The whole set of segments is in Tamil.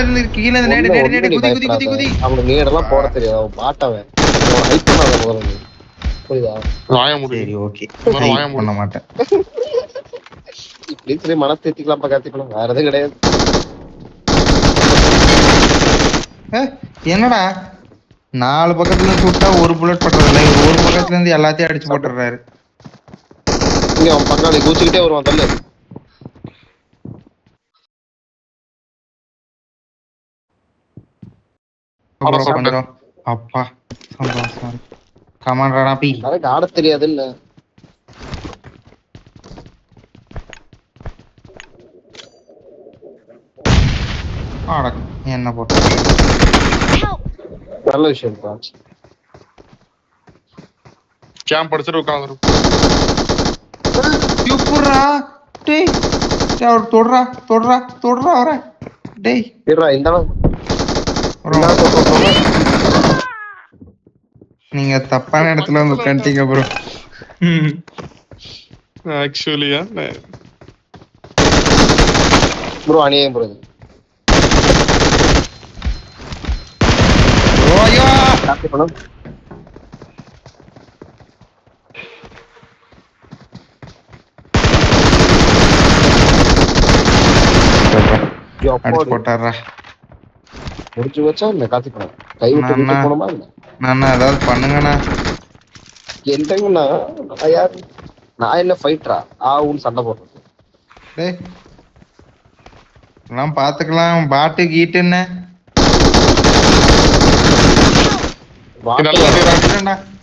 இருந்து கீழ இருந்து நேடு நேடு நேடு குதி குதி குதி குதி. அவங்க நேடெல்லாம் போட தெரியாது, அவன் பாட்டவன். ஹைட் பண்ணாத முதல்ல, புரியுதா? சரி ஓகே, பண்ண மாட்டேன். இப்படி சரி மனசு தேத்திக்கலாம் காத்திக்கலாம், வேற எதுவும் கிடையாது. என்னடா 4 பக்கத்துல சுட்டா ஒரு புல்லட் பண்றதில்ல, ஒரு பக்கத்துல இருந்து எல்லாத்தையும் அடிச்சு போட்டுறாரு. இங்க அவன் பங்காளி கூச்சிக்கிட்டே வருவான் தள்ளு. கொஞ்சம் அப்பா சந்தோஷம். கமாண்டா பி எனக்கு ஆட தெரியாது இல்ல. என்ன போட்டு நல்ல விஷயம் கேம்ப் அடிச்சிட்டு உட்கார்ந்து அவர் தொடுறா தொடுறா தொடுறா அவரை. டேய் இந்த நீங்க தப்பான இடத்துல வந்து உட்காந்துட்டீங்க ப்ரோ. ஆக்சுவலியா ப்ரோ அநியாயம் ப்ரோ. ஐயோ காப்பி பண்ணு. போட்டாரா முடிச்சு வச்சா இல்ல காத்தி பண்ண கை விட்டு போனோமா இல்ல. நான் ஏதாவது பண்ணுங்கண்ணா. என்னங்கண்ணா யார் நான் என்ன ஃபைட்டரா ஆவுன்னு சண்டை போடுறது. டேய் எல்லாம் பாத்துக்கலாம். பாட்டு கீட்டுன்னு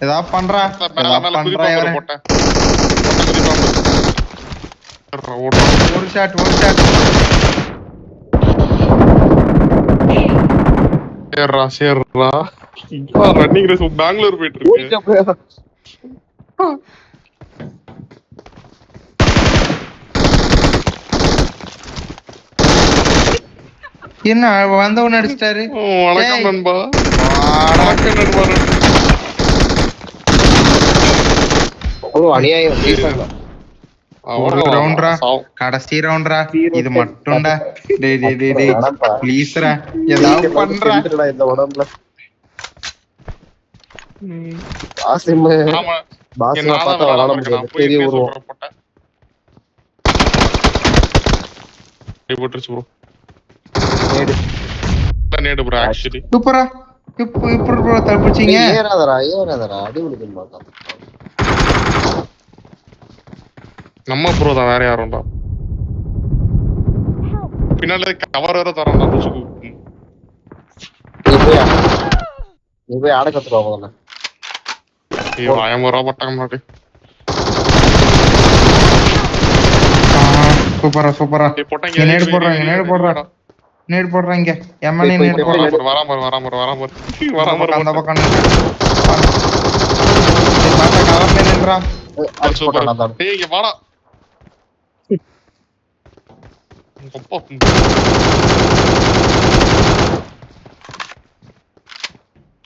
ஏதாவது பண்றா ஒரு ஷாட் ஒரு ஷாட். சேர்றா சேர்றா ரன்னிங் ரேஸ் பெங்களூர் போயிட்டு இருக்கு. என்ன வந்தவன் அடிச்சிட்டாரு. வணக்கம் நண்பா. வணக்கம் நண்பா. கடைசி ரவுண்ட்ரா இது மட்டும்டா. டேய் டேய் டேய் டேய் ப்ளீஸ்ரா ஏதாவது பண்றா. இந்த உடம்புல பாசிம் பாசிம் பார்த்தா விளையாட முடியாது. பெரிய உருவம் போட்டுருச்சு ப்ரோ. நேடு ப்ரோ ஆக்சுவலி சூப்பரா. இப்ப ப்ரோ தப்பிச்சீங்க. ஏறாதடா ஏறாதடா அடி விடுதுன்னு பார்த்தா நம்ம ப்ரோ தான், வேற யாரும்டா. பின்னால கவர் வேற தரேன்டா. நீ போய் ஆட கத்துக்கோ முதல்ல. வாயமுறா பட்டாங்க முன்னாடி. சூப்பரா சூப்பரா. நேடு போடுறாங்க நேடு போடுறாடா நேடு போடுறாங்க. எம்என்ஏ நேடு போடுறாங்க. வராம அந்த பக்கம் பாத்தா கவர்ல நின்றா. டேய் இங்க வாடா.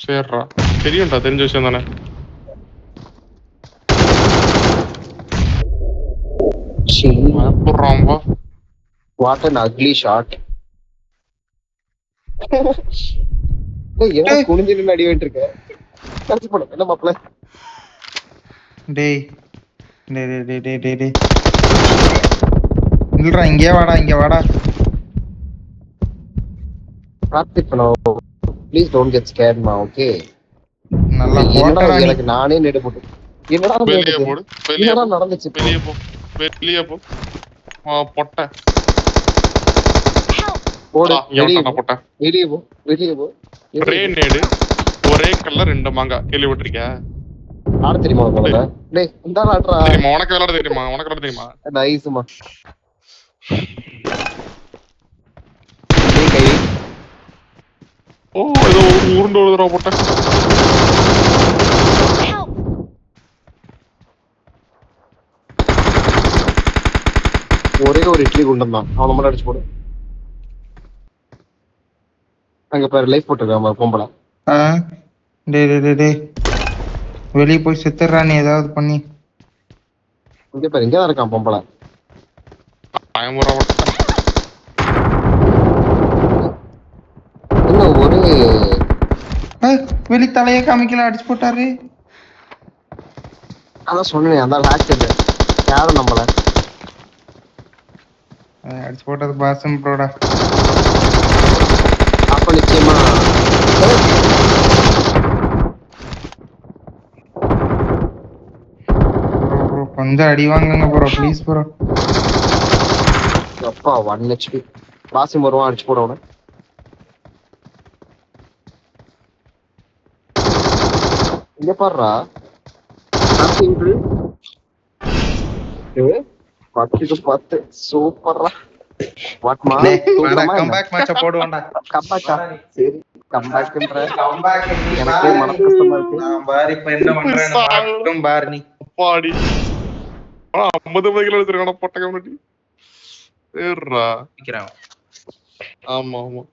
சரிடா தெரியும்டா, தெரிஞ்ச விஷயம் தானே. What an ugly shot. என்ன குனிஞ்சிட்டு அடி வாங்கிட்டு இருக்க. கரெக்ட் பண்ணு என்ன மாப்ள. டேய் டேய் டேய் டேய் டேய் டேய் இல்லடா இங்கே வாடா இங்க வாடா. பிராக்டிஸ் பண்ணு. ப்ளீஸ் டோன்ட் கெட் ஸ்கேர்ட் மா. ஓகே நல்லா போடா. எனக்கு நானே நேடு போட்டு என்னடா வெளிய போடு. என்னடா நடந்துச்சு. வெளிய போ வெளிய போ. பொட்ட போடு. வெளிய பொட்ட வெளிய போ வெளிய போ. ஒரே நேடு ஒரே கலர் 2 மாங்கா. கேள்விப்பட்டிருக்கியா? ஆட தெரியுமா உனக்கு? டேய் இந்த ஆடுறா. தெரியுமா உனக்கு? விளையாட தெரியுமா உனக்கு? விளையாட தெரியுமா? நைஸ்மா. ஓ ஏதோ உருண்டு வருதுடா பொட்ட. ஒரே ஒரு இட்லி குண்டம் தான், அவனை மட்டும் அடிச்சு போடு. அங்க பாரு லைஃப் போட்டுருக்காம பொம்பளை. வெளியே போய் செத்துறா நீ ஏதாவது பண்ணி. இங்க பாரு இங்கதான் இருக்கான் பொம்பளை. வெளி தலைய காமிக்கல அடிச்சு போட்டாரு. அதான் சொன்னேன் அந்த ஹேக்கர் யாரும் நம்மள அடிச்சு போட்டது பாசம் ப்ரோடா. அப்ப நிச்சயமா கொஞ்சம் அடி வாங்குங்க ப்ரோ ப்ளீஸ் ப்ரோ. அப்பா 1 HP பாசிம் வருவான் அடிச்சு போட உடனே. இங்க பாருடா 10 சூப்பர்ரா. வாட்மா கம்பேக் மேட்ச போடுவோம்டா. கம்பேக்கா சரி கம்பேக்ன்ற எனக்கு மன கஷ்டமா இருக்கு. நான் பாரு இப்ப என்ன பண்றேன்னு மட்டும் பாரு நீ. அப்பாடி 50 கிலோ எடுத்துருக்கான பொட்டை கம்யூனிட்டி. சரிடா. நிக்கிறேன். ஆமா ஆமா